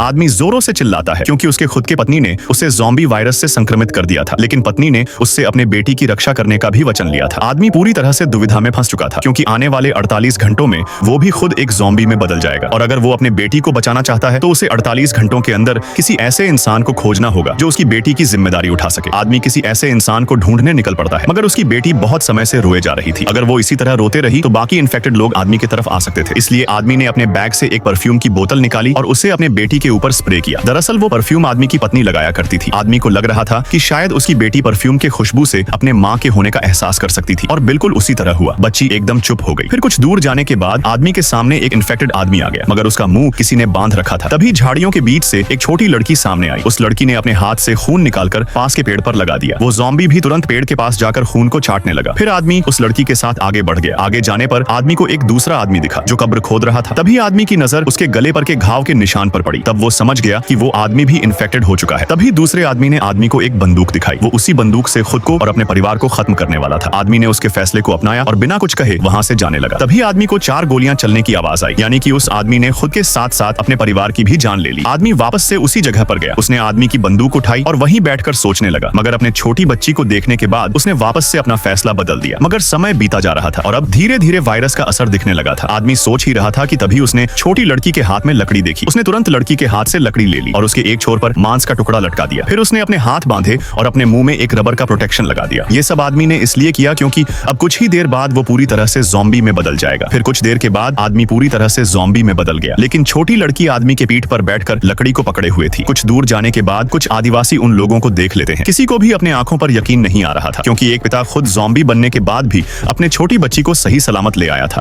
आदमी जोरों से चिल्लाता है क्योंकि उसके खुद की पत्नी ने उसे ज़ॉम्बी वायरस से संक्रमित कर दिया था, लेकिन पत्नी ने उससे अपने बेटी की रक्षा करने का भी वचन लिया था। आदमी पूरी तरह से दुविधा में फंस चुका था क्योंकि आने वाले 48 घंटों में वो भी खुद एक ज़ॉम्बी में बदल जाएगा और अगर वो अपने बेटी को बचाना चाहता है तो उसे 48 घंटों के अंदर किसी ऐसे इंसान को खोजना होगा जो उसकी बेटी की जिम्मेदारी उठा सके। आदमी किसी ऐसे इंसान को ढूंढने निकल पड़ता है, मगर उसकी बेटी बहुत समय से रोए जा रही थी। अगर वो इसी तरह रोते रही तो बाकी इन्फेक्टेड लोग आदमी की तरफ आ सकते थे, इसलिए आदमी ने अपने बैग से एक परफ्यूम की बोतल निकाली और उसे अपने बेटी के ऊपर स्प्रे किया। दरअसल वो परफ्यूम आदमी की पत्नी लगाया करती थी। आदमी को लग रहा था कि शायद उसकी बेटी परफ्यूम के खुशबू से अपने माँ के होने का एहसास कर सकती थी और बिल्कुल उसी तरह हुआ। बच्ची एकदम चुप हो गई। फिर कुछ दूर जाने के बाद आदमी के सामने एक इन्फेक्टेड आदमी आ गया, मगर उसका मुंह किसी ने बांध रखा था। तभी झाड़ियों के बीच से एक छोटी लड़की सामने आई। उस लड़की ने अपने हाथ से खून निकालकर पास के पेड़ पर लगा दिया। वो ज़ॉम्बी भी तुरंत पेड़ के पास जाकर खून को चाटने लगा। फिर आदमी उस लड़की के साथ आगे बढ़ गया। आगे जाने पर आदमी को एक दूसरा आदमी दिखा जो कब्र खोद रहा था। तभी आदमी की नजर उसके गले पर के घाव के निशान पर पड़ी। तब वो समझ गया कि वो आदमी भी इन्फेक्टेड हो चुका है। तभी दूसरे आदमी ने आदमी को एक बंदूक दिखाई। वो उसी बंदूक से खुद को और अपने परिवार को खत्म करने वाला था। आदमी ने उसके फैसले को अपनाया और बिना कुछ कहे वहां से जाने लगा। तभी आदमी को 4 गोलियां चलने की आवाज आई, यानी कि उस आदमी ने खुद के साथ साथ अपने परिवार की भी जान ले ली। आदमी वापस से उसी जगह पर गया। उसने आदमी की बंदूक उठाई और वहीं बैठकर सोचने लगा, मगर अपने छोटी बच्ची को देखने के बाद उसने वापस से अपना फैसला बदल दिया। मगर समय बीता जा रहा था और अब धीरे धीरे वायरस का असर दिखने लगा था। आदमी सोच ही रहा था कि तभी उसने छोटी लड़की के हाथ में लकड़ी देखी। उसने तुरंत लड़की के हाथ से लकड़ी ले ली और उसके एक छोर पर मांस का टुकड़ा लटका दिया। फिर उसने अपने हाथ बांधे और अपने मुंह में एक रबर का प्रोटेक्शन लगा दिया। ये सब आदमी ने इसलिए किया क्योंकि अब कुछ ही देर बाद वो पूरी तरह से ज़ॉम्बी में बदल जाएगा। फिर कुछ देर के बाद आदमी पूरी तरह से ज़ॉम्बी में बदल गया, लेकिन छोटी लड़की आदमी के पीठ पर बैठकर लकड़ी को पकड़े हुए थी। कुछ दूर जाने के बाद कुछ आदिवासी उन लोगों को देख लेते हैं। किसी को भी अपने आंखों पर यकीन नहीं आ रहा था क्योंकि एक पिता खुद ज़ॉम्बी बनने के बाद भी अपने छोटी बच्ची को सही सलामत ले आया था।